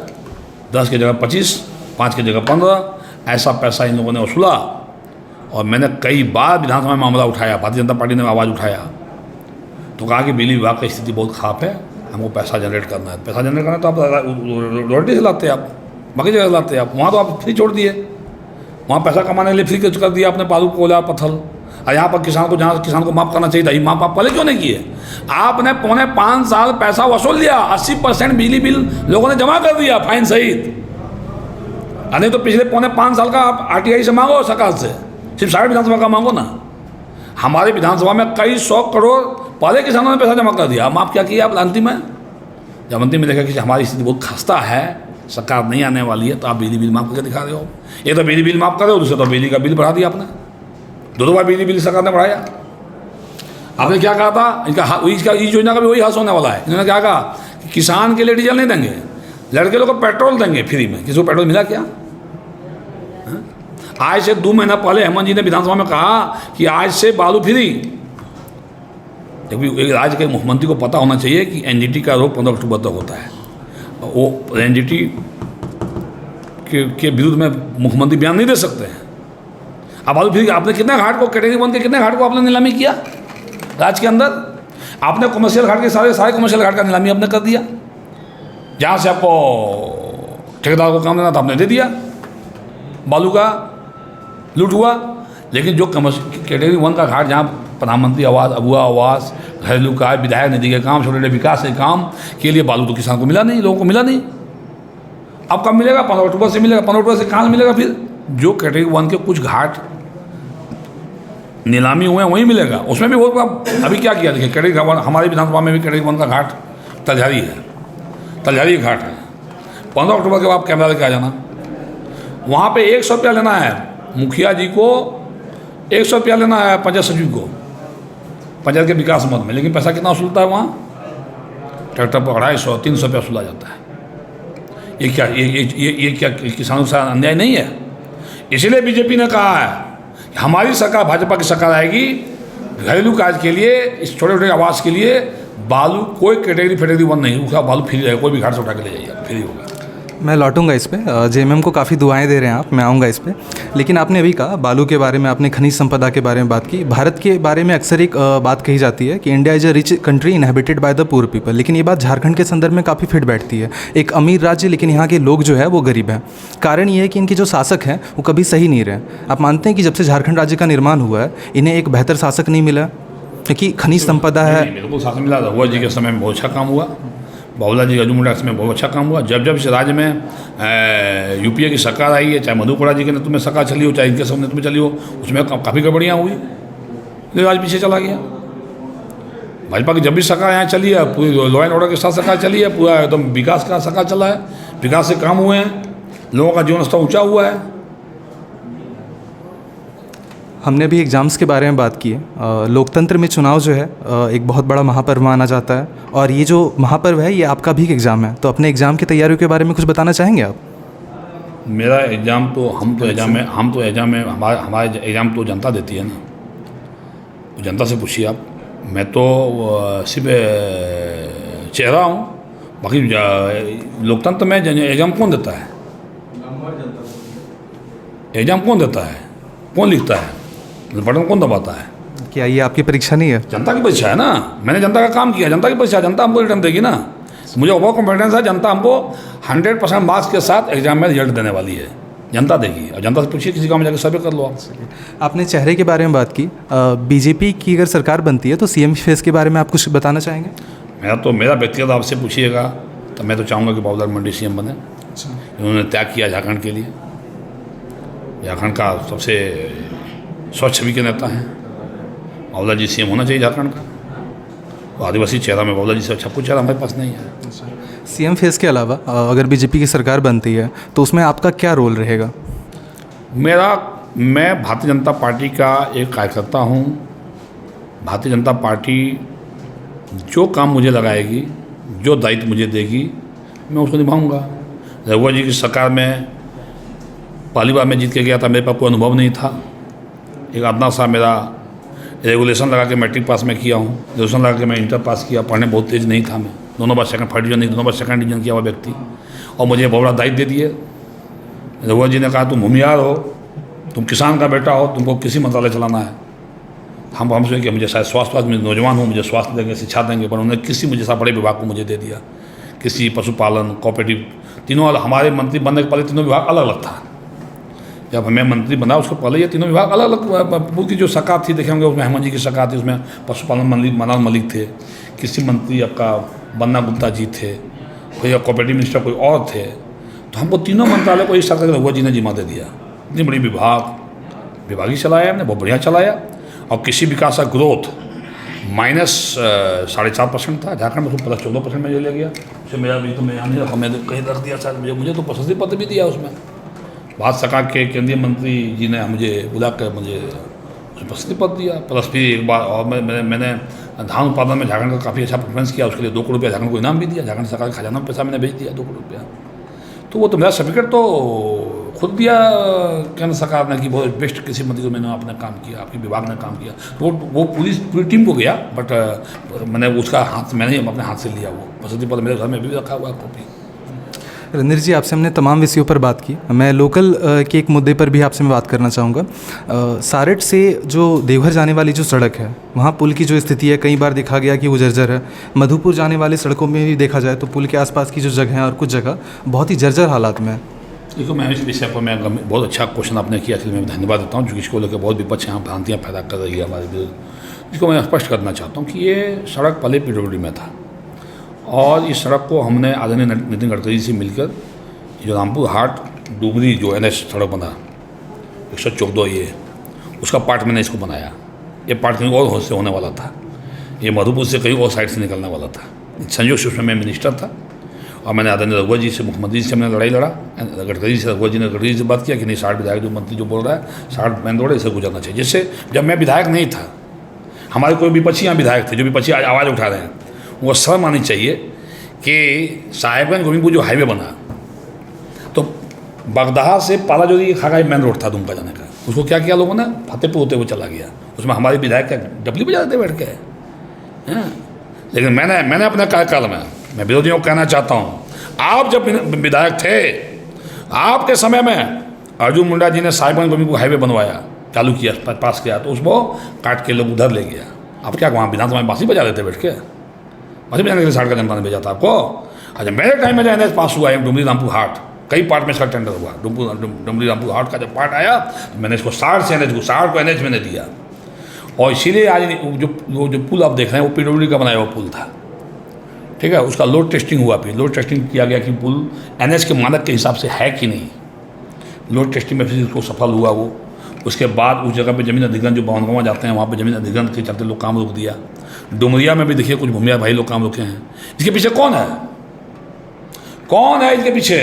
10 की जगह 25, 5 की जगह 15, ऐसा पैसा इन लोगों ने वसूला। और मैंने कई बार विधानसभा में मामला उठाया, भारतीय जनता पार्टी ने आवाज़ उठाया, तो कहा कि बिजली विभाग की स्थिति बहुत ख़राब है, हमको पैसा जनरेट करना है। पैसा जनरेट करना है तो आप रॉयल्टी से लाते आप, बाकी जगह लाते आप, वहाँ तो आप फ्री छोड़ दिए। वहाँ पैसा कमाने के लिए फ्री कर दिया आपने बालू, कोयला, पत्थर। और यहाँ पर किसान को, जहाँ किसान को माफ़ करना चाहिए था, ये माफ़ आप पहले क्यों नहीं किए? आपने 4.25 साल पैसा वसूल लिया, 80% बिजली बिल लोगों ने जमा कर दिया फाइन सहित। नहीं तो पिछले 4.25 साल का आप RTI से मांगो, सरकार से, सिर्फ सारे विधानसभा का मांगो ना। हमारे विधानसभा में कई 100 करोड़ पहले किसानों ने पैसा जमा कर दिया। माफ़ क्या किया आप अंतिम में? जब अंतिम में देखा कि हमारी स्थिति बहुत खस्ता है, सरकार नहीं आने वाली है, तो आप बिजली बिल माफ़ करके दिखा रहे हो। एक तो बिजली बिल माफ़ कर रहे हो, दूसरे तो बिजली का बिल बढ़ा दिया आपने। 2 बार बिजली बिल सरकार ने बढ़ाया। आपने क्या कहा था? इसका इस योजना का भी वही हास होने वाला है। इन्होंने क्या कहा कि किसान के लिए डीजल नहीं देंगे, लड़के लोग को पेट्रोल देंगे फ्री में। किसी को पेट्रोल मिला क्या? आज से 2 महीना पहले हेमंत जी ने विधानसभा में कहा कि आज से बालू फ्री। जबकि राज्य के मुख्यमंत्री को पता होना चाहिए कि NGT का रोक 15 अक्टूबर तक होता है। वो NGT के विरुद्ध में मुख्यमंत्री बयान नहीं दे सकते हैं। अब बालू फ्री आपने कितने घाट को, कैटेगरी 1 के कितने घाट को आपने नीलामी किया राज्य के अंदर? आपने कमर्शियल घाट के सारे कमर्शियल घाट का नीलामी आपने कर दिया। जहाँ से आपको ठेकेदार को काम देना था आपने दे दिया, बालू का लूट हुआ। लेकिन जो कैटेगरी 1 का घाट, जहाँ प्रधानमंत्री आवास, अगुआ आवास, घरेलू कार्य, विधायक निधि के काम, छोटे छोटे विकास के काम के लिए बालू तो किसान को मिला नहीं, लोगों को मिला नहीं। अब कब मिलेगा? 15 अक्टूबर से मिलेगा। 15 अक्टूबर से कहाँ मिलेगा? फिर जो कैटेगरी 1 के कुछ घाट नीलामी हुए हैं वहीं मिलेगा। उसमें भी बहुत अभी क्या किया देखिए, कैटेगरी 1 हमारी विधानसभा में भी कैटेगरी 1 का घाट तलझारी है, तलझारी घाट है। 15 अक्टूबर के बाद कैमरा लेके आ जाना। वहाँ पे 100 रुपया लेना है मुखिया जी को, 100 रुपया लेना है पंचायत सचिव को, पंचायत के विकास मद में। लेकिन पैसा कितना वसूलता है वहाँ? ट्रैक्टर पर 250, 300 रुपया वसूला जाता है। ये क्या किसानों के साथ अन्याय नहीं है? इसीलिए बीजेपी ने कहा है कि हमारी सरकार, भाजपा की सरकार आएगी, घरेलू कार्य के लिए, इस छोटे छोटे आवास के लिए बालू कोई कैटेगरी 1 नहीं, उसका बालू फ्री रहेगा। कोई भी घाट से उठा के ले जाइए, फ्री होगा। मैं लौटूंगा इस पे। JMM को काफ़ी दुआएं दे रहे हैं आप, मैं आऊँगा इस पे। लेकिन आपने अभी कहा बालू के बारे में, आपने खनिज संपदा के बारे में बात की। भारत के बारे में अक्सर एक बात कही जाती है कि India is a rich country inhabited by the poor people. लेकिन ये बात झारखंड के संदर्भ में काफ़ी फिट बैठती है। एक अमीर राज्य, लेकिन यहाँ के लोग जो है वो गरीब हैं। कारण ये है कि इनके जो शासक हैं वो कभी सही नहीं रहे। आप मानते हैं कि जब से झारखंड राज्य का निर्माण हुआ है, इन्हें एक बेहतर शासक नहीं मिला? क्योंकि खनिज संपदा है, बिल्कुल शासन मिला। रघुआ जी के समय में बहुत अच्छा काम हुआ, बाबूला जी गजूमुंडा में बहुत अच्छा काम हुआ। जब इस राज्य में UPA की सरकार आई है, चाहे मधुपुरा जी के नेतृत्व में सरकार चली हो, चाहे इनके सब नेतृत्व में चली हो, उसमें काफ़ी गड़बड़ियाँ हुई, लेकिन आज पीछे चला गया। भाजपा की जब भी सरकार यहाँ चली है, पूरी लॉ एंड ऑर्डर के साथ सरकार चली है, पूरा एकदम विकास का सरकार चला है, विकास से काम हुए हैं, लोगों का जीवन स्तर ऊँचा हुआ है। हमने भी एग्ज़ाम्स के बारे में बात की है। लोकतंत्र में चुनाव जो है एक बहुत बड़ा महापर्व माना जाता है, और ये जो महापर्व है ये आपका भी एक एग्ज़ाम है। तो अपने एग्ज़ाम की तैयारियों के बारे में कुछ बताना चाहेंगे आप? मेरा एग्ज़ाम तो हम तो एग्ज़ाम में हमारे एग्ज़ाम तो जनता देती है ना, जनता से पूछिए आप। मैं तो सिर्फ चेहरा हूँ, बाकी लोकतंत्र में एग्ज़ाम कौन देता है? एग्ज़ाम कौन देता है? कौन लिखता है? बटन कौन दबाता है? क्या ये आपकी परीक्षा नहीं है? जनता की परीक्षा है ना। मैंने जनता का काम किया, जनता की परीक्षा, जनता हमको रिटर्न देगी ना। मुझे ओवर कॉन्फिडेंस है, जनता हमको 100% मार्क्स के साथ एग्जाम में रिजल्ट देने वाली है, जनता देगी। और जनता से पूछिए, किसी गाँव में जाकर सर्वे कर लो आप। आपने चेहरे के बारे में बात की। BJP की अगर सरकार बनती है तो CM फेस के बारे में आप कुछ बताना चाहेंगे? मेरा व्यक्तिगत आपसे पूछिएगा तो मैं तो चाहूँगा कि बाबूलाल मंडी CM बने। उन्होंने त्याग किया झारखंड के लिए, झारखंड का सबसे स्वच्छ छवि के नेता हैं। बाबूलाल जी CM होना चाहिए झारखंड का। वो आदिवासी चेहरा में बाबूलाल जी से अच्छा कोई चेहरा हमारे पास नहीं है। सीएम फेस के अलावा अगर बीजेपी की सरकार बनती है तो उसमें आपका क्या रोल रहेगा? मैं भारतीय जनता पार्टी का एक कार्यकर्ता हूँ। भारतीय जनता पार्टी जो काम मुझे लगाएगी, जो दायित्व मुझे देगी, मैं उसको निभाऊंगा। रघुवर जी की सरकार में पहली बार मैं जीत के गया था, मेरे पास कोई अनुभव नहीं था। एक आदना सा मेरा रेगुलेशन लगा के मैट्रिक पास में किया हूँ, रेगुलेशन लगा के मैं इंटर पास किया। पढ़ने बहुत तेज़ नहीं था मैं, दोनों बार सेकंड फर्स्ट डिवीजन नहीं, दोनों बार सेकंड डिवीजन किया हुआ व्यक्ति, और मुझे बहुत बड़ा दायित्व दे दिए। रघुवर जी ने कहा तुम भूमियार हो, तुम किसान का बेटा हो, तुमको कृषि मंत्रालय चलाना है। हम सोचे कि मुझे शायद स्वास्थ्य में नौजवान हूँ, मुझे स्वास्थ्य देंगे, शिक्षा देंगे, पर उन्होंने कृषि मुझे बड़े विभाग को मुझे दे दिया। कृषि, पशुपालन, कोऑपरेटिव, तीनों हमारे मंत्री बनने के पहले तीनों विभाग अलग अलग था। जब मैं मंत्री बना उसके पहले ये तीनों विभाग अलग अलग, पूरी जो सरकार थी देखेंगे उसमें हेमंत जी की सरकार थी, उसमें पशुपालन मंत्री मनाल मलिक थे, कृषि मंत्री आपका बन्ना गुप्ता जी थे, फिर कोऑपरेटिव मिनिस्टर कोई और थे। तो हमको तीनों मंत्रालय को एक साथ करके रघुवर जी ने जिम्मा दे दिया। इतनी बड़ी विभाग ही चलाया हमने, बहुत बढ़िया चलाया। और कृषि विकास का ग्रोथ -4.5% था, झारखंड में +14% में ले गया। उससे मेरा भी तो मैं हमें कहीं रख दिया शायद, मुझे तो प्रशस्ति पत्र भी दिया उसमें। भारत सरकार के केंद्रीय मंत्री जी ने मुझे बुला कर मुझे प्रशस्ति पत्र दिया। प्लस फिर एक बार और मैंने धान उत्पादन में झारखंड का काफ़ी अच्छा परफॉर्मेंस किया, उसके लिए 2 करोड़ रुपया झारखंड को इनाम भी दिया। झारखंड सरकार के खजाना में पैसा मैंने भेज दिया 2 करोड़ रुपया। तो वो तो मेरा सर्टिफिकेट तो खुद दिया केंद्र सरकार ने कि बहुत बेस्ट कृषि मंत्री को मैंने अपने काम किया, आपके विभाग ने काम किया। तो वो पूरी टीम को गया, बट मैंने उसका मैंने अपने हाथ से लिया। वो प्रशस्ति पत्र मेरे घर में भी रखा हुआ है कॉपी। रणधीर जी, आपसे हमने तमाम विषयों पर बात की। मैं लोकल के एक मुद्दे पर भी आपसे मैं बात करना चाहूँगा। सारट से जो देवघर जाने वाली जो सड़क है, वहाँ पुल की जो स्थिति है, कई बार देखा गया कि वो जर्जर है। मधुपुर जाने वाली सड़कों में भी देखा जाए तो पुल के आसपास की जो जगह है और कुछ जगह बहुत ही जर्जर हालात में है। देखो, मैं इस विषय पर मैं बहुत अच्छा क्वेश्चन आपने किया, इसलिए मैं धन्यवाद देता हूँ, जो इसको लेकर बहुत विपक्ष यहाँ भ्रांतियाँ पैदा कर रही है हमारे विरुद्ध। इसको मैं स्पष्ट करना चाहता हूँ कि ये सड़क पहले PWD में था, और इस सड़क को हमने आदरणीय नितिन गडकरी से मिलकर जो रामपुर हाट डुमरी जो NH सड़क बना 114, ये उसका पार्ट मैंने इसको बनाया। ये पार्ट कहीं और से होने वाला था, ये मधुपुर से कहीं और साइड से निकलने वाला था। संयोग से उसमें मैं मिनिस्टर था, और मैंने आदरणीय रघुवर जी से, मुख्यमंत्री जी से मैंने लड़ाई लड़ा। गडकरी से, रघुवर जी ने गडकरी से बात किया कि नहीं, 60 विधायक जो मंत्री जो बोल रहा है 60 मेन रोड इसे गुजरना चाहिए। जिससे जब मैं विधायक नहीं था, हमारे कोई विपक्षी यहाँ विधायक थे जो विपक्षी आवाज़ उठा रहे हैं, वो शर्म आनी चाहिए कि साहेबगंज गोविंदपुर जो हाईवे बना, तो बगदाहा से पालाजोरी खागा मेन रोड था दुमका जाने का, उसको क्या किया लोगों ने, फतेहपुर होते हुए चला गया। उसमें हमारे विधायक का डबली बजा देते बैठ के। लेकिन मैंने अपने कार्यकाल में, मैं विरोधियों को कहना चाहता हूँ, आप जब विधायक थे, आपके समय में अर्जुन मुंडा जी ने साहिबगंज गोविंदपुर हाईवे बनवाया, चालू किया, पास किया, तो उसको काट के लोग उधर ले गया। आप क्या वहाँ विधानसभा में बाँसी बजा देते बैठ के? बाँसी बजाने के लिए 60 का जनता ने भेजा था आपको। अच्छा, मेरे टाइम में जो NH पास हुआ है डुमरी रामपुर हाट, कई पार्ट में इसका टेंडर हुआ। डुमरी रामपुर हाट का जब पार्ट आया तो मैंने इसको 60 को NH मैंने दिया। और इसीलिए आज जो पुल आप देख रहे हैं वो PWD का बनाया हुआ पुल था, ठीक है। उसका लोड टेस्टिंग हुआ, फिर लोड टेस्टिंग किया गया कि पुल NH के मानक के हिसाब से है कि नहीं। लोड टेस्टिंग में फिर इसको सफल हुआ वो। उसके बाद उस जगह पे ज़मीन अधिग्रहण जो बावनगांव जाते हैं, वहाँ पे ज़मीन अधिग्रहण के चलते लोग काम रोक दिया। डुमरिया में भी देखिए कुछ भूमिया भाई लोग काम रोके हैं। इसके पीछे कौन है? कौन है इसके पीछे?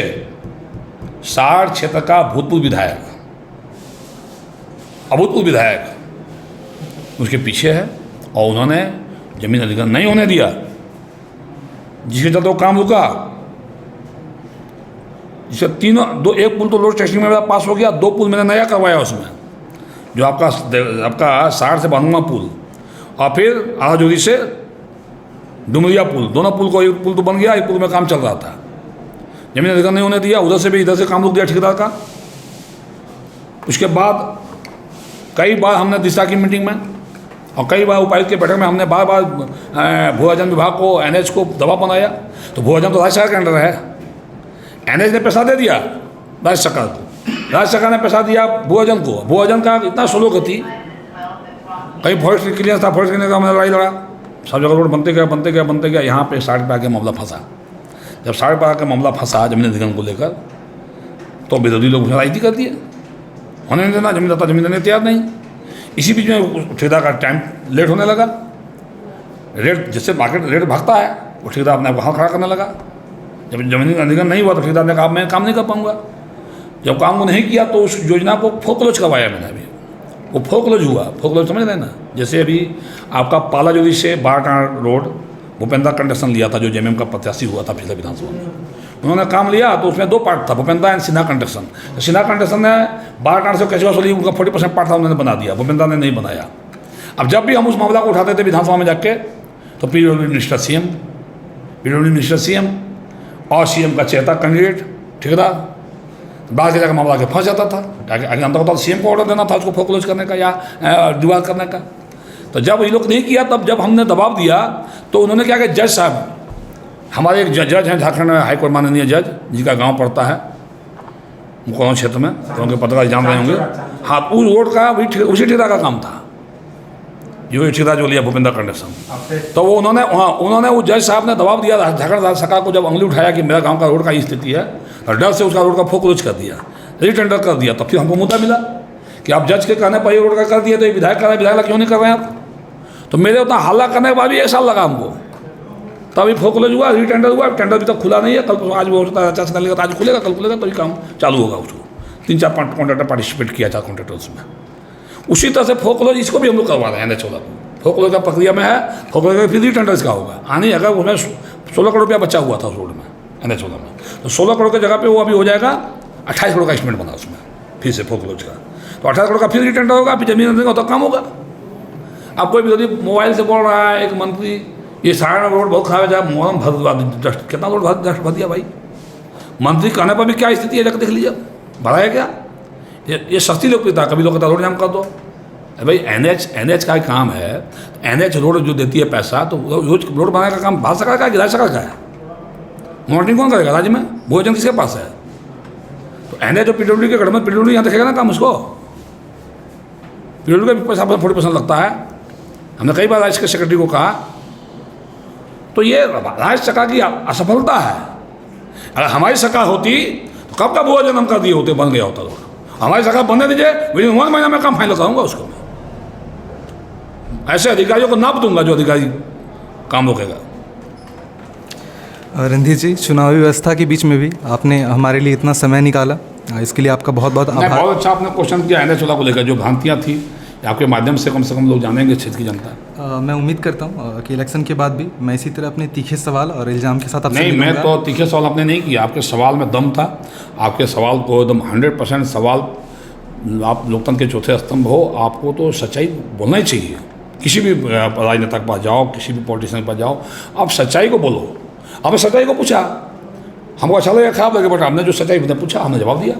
सार क्षेत्र का भूतपूर्व विधायक, अभूतपूर्व विधायक उसके पीछे है, और उन्होंने ज़मीन अधिग्रहण नहीं होने दिया, जिसके चलते वो काम रुका। जिससे एक पुल तो लोड टेस्टिंग में मेरा पास हो गया, 2 पुल मैंने नया करवाया उसमें, जो आपका सार से बानुमा पुल, और फिर आलाजोरी से डुमरिया पुल, दोनों पुल को, एक पुल तो बन गया, एक पुल में काम चल रहा था। जमीन अधिग्रहण नहीं होने दिया, उधर से भी इधर से काम रुक दिया ठेकेदार का। उसके बाद कई बार हमने दिशा की मीटिंग में और कई बार उपायुक्त के बैठक में हमने बार बार भूअर्जन विभाग को, NH को दबाव बनाया। तो भूअर्जन तो राज्य सरकार के अंडर है, NH ने पैसा दे दिया राज्य सरकार को, राज्य सरकार ने पैसा दिया भूअर्जन को। भूअर्जन का इतना स्लो गति, कहीं फॉरेस्ट क्लियरेंस था, फॉरेस्ट क्लियरेंस का हमने लड़ाई लड़ा, सब जगह रोड बनते गया। यहाँ पे 60 पे आके मामला फंसा। जब 60 पे आके मामला फंसा जमीन अधिग्रहण को लेकर, तो विरोधी लोग उसने राजनीति कर दिए, होने नहीं देना, जमीन देने तैयार नहीं। इसी बीच में ठेकेदार का टाइम लेट होने लगा। रेट जिससे मार्केट रेट भागता है वो ठेकेदार अपने आप वहाँ खड़ा करने लगा। जब जमीन अधिग्रहण नहीं हुआ तो ठेकेदार ने कहा मैं काम नहीं कर पाऊँगा। जब काम को नहीं किया तो उस योजना को फोरक्लोज करवाया मैंने अभी। वो फोरक्लोज हुआ, फोरक्लोज समझ रहे ना। जैसे अभी आपका पालाजोरी से बारटाण रोड भूपेंद्र कंस्ट्रक्शन लिया था, जो जेएमएम का प्रत्याशी हुआ था पिछले विधानसभा में। उन्होंने काम लिया तो उसमें 2 पार्ट था, Bhupendra and Sinha construction. Sinha construction ने बारटाण से कचवा सोली उनका 40% पार्ट था, उन्होंने बना दिया, भूपेंद्र ने नहीं बनाया। अब जब भी हम उस मामला को उठाते थे विधानसभा में जाके तो पीडब्ल्यूडी मिनिस्टर सीएम और सीएम का चेता कैंडिडेट ठेकेदार बाहर के जाकर मामला के फंस जाता था। आगे जानता होता सीएम को ऑर्डर देना था उसको फोरक्लोज करने का या डिवाल करने का। तो जब ये लोग नहीं किया तब जब हमने दबाव दिया तो उन्होंने क्या किया, जज साहब, हमारे एक जज हैं झारखंड में हाईकोर्ट माननीय जज, जिनका गांव पड़ता है मुकौना क्षेत्र में, तो उनके पत्रकार जान रहे होंगे। हाँ, उस रोड का उसी ठेकेदार का काम था, जो ठेकेदार जो लिया भूपेंद्र कंस्ट्रक्शन। तो वो उन्होंने वो जज साहब ने दबाव दिया झारखंड सरकार को, जब उंगली उठाया कि मेरा गाँव का रोड का स्थिति है, और डर से उसका रोड का फोरक्लोज कर दिया, रीटेंडर कर दिया। तब फिर हमको मुद्दा मिला कि आप जज के कहने पर ये रोड का कर दिया तो ये विधायक कर रहे हैं, विधायक क्यों नहीं कर रहे हैं आप? तो मेरे उतना हल्ला करने के बाद भी 1 साल लगा हमको, तभी फोरक्लोज हुआ, रीटेंडर हुआ। टेंडर भी तक खुला नहीं है, कल आज वो होता है अच्छा, आज खुलेगा, कल खुलेगा, तभी काम चालू होगा। उसको 3-4 कॉन्ट्रैक्टर पार्टिसिपेट किया था कॉन्ट्रैक्टर्स में। उसी तरह से फोरक्लोज इसको भी हम लोग करवा रहे हैं NH 16 को, फोरक्लोज का प्रक्रिया में है। फोरक्लोज का फिर रीटेंडर इसका होगा आने, अगर उसमें 16 करोड़ रुपया बचा हुआ था उस रोड में NH 16 में, तो 16 करोड़ की जगह पे वो अभी हो जाएगा 28 करोड़ का एस्टिमेट बना उसमें फिर से फोरक्लोज का। तो 28 करोड़ का फिर रीटेंडर होगा, फिर जमीन देगा तो काम होगा। अब कोई विरोधी मोबाइल से बोल रहा है, एक मंत्री, ये सारा रोड बहुत खराब है, जब मोहरम भर कितना रोड भर दिया भाई। मंत्री कहने पर भी क्या स्थिति है, जाकर देख लीजिए, भरा है क्या? ये सस्ती लोकप्रियता। कभी लोग कहता रोड जाम कर दो, भाई NH का काम है। NH रोड जो देती है पैसा, तो रोड बनाने का काम भारत सरकार का है कि राज्य सरकार का है? मॉनिटरिंग कौन करेगा राज्य में? भोजन किसके पास है? तो NH जो पीडब्ल्यूडी के गवर्नमेंट पीडब्ल्यूडी यहाँ देखेगा ना काम उसको। पीडब्ल्यूडी का भी पैसा 40% लगता है। हमने कई बार राज्य के सेक्रेटरी को कहा। तो ये राज्य सरकार की असफलता है। अगर हमारी सरकार होती तो कब का भोजन हम कर दिए होते, बन गया होता रोड। हमारी सरकार बनने दीजिए, विदिन 1 महीना में काम फाइनल करूँगा उसको। ऐसे अधिकारियों को नाप दूंगा जो अधिकारी काम रोकेगा। रणधीर जी, चुनावी व्यवस्था के बीच में भी आपने हमारे लिए इतना समय निकाला, इसके लिए आपका बहुत बहुत आभार। बहुत अच्छा आपने क्वेश्चन किया NH 16 को लेकर। जो भ्रांतियाँ थी आपके माध्यम से कम लोग जानेंगे क्षेत्र की जनता। मैं उम्मीद करता हूँ कि इलेक्शन के बाद भी मैं इसी तरह अपने तीखे सवाल और इल्ज़ाम के साथ आपसे नहीं, मैं तो तीखे सवाल आपने नहीं किया। आपके सवाल में दम था। आपके सवाल को एकदम 100% सवाल, आप लोकतंत्र के चौथे स्तंभ हो, आपको तो सच्चाई बोलना ही चाहिए। किसी भी राजनेता के पास जाओ, किसी भी पॉलिटिशियन के पास जाओ, आप सच्चाई को बोलो। हमने सच्चाई को पूछा, हमको अच्छा लगे खराब लगे, बट हमने जो सच्चाई पूछा हमने जवाब दिया।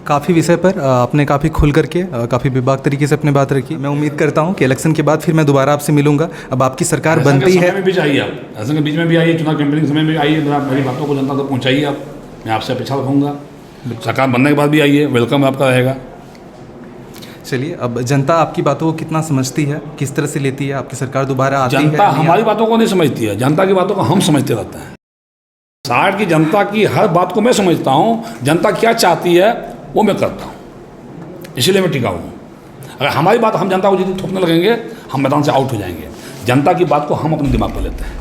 काफ़ी विषय पर आपने काफ़ी खुल करके काफ़ी बेबाक तरीके से अपनी बात रखी। मैं उम्मीद करता हूं कि इलेक्शन के बाद फिर मैं दोबारा आपसे मिलूंगा। अब आपकी सरकार बनती है, में भी चाहिए आप, इलेक्शन के बीच में भी आइए, चुनाव कैंपेनिंग समय में भी आइए, मेरी बातों को जनता तक पहुँचाइए। आप, मैं आपसे अपेक्षा रखूँगा। सरकार बनने के बाद भी आइए, वेलकम आपका रहेगा। चलिए, अब जनता आपकी बातों को कितना समझती है, किस तरह से लेती है? आपकी सरकार दोबारा आती है? जनता हमारी बातों को नहीं समझती है, जनता की बातों को हम समझते रहते हैं। साठ की जनता की हर बात को मैं समझता हूँ। जनता क्या चाहती है वो मैं करता हूँ, इसलिए मैं टिका हूँ। अगर हमारी बात हम जनता को जितनी थोपने लगेंगे, हम मैदान से आउट हो जाएंगे। जनता की बात को हम अपने दिमाग पर लेते हैं।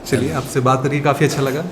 चलिए, आपसे बात करके काफ़ी अच्छा लगा।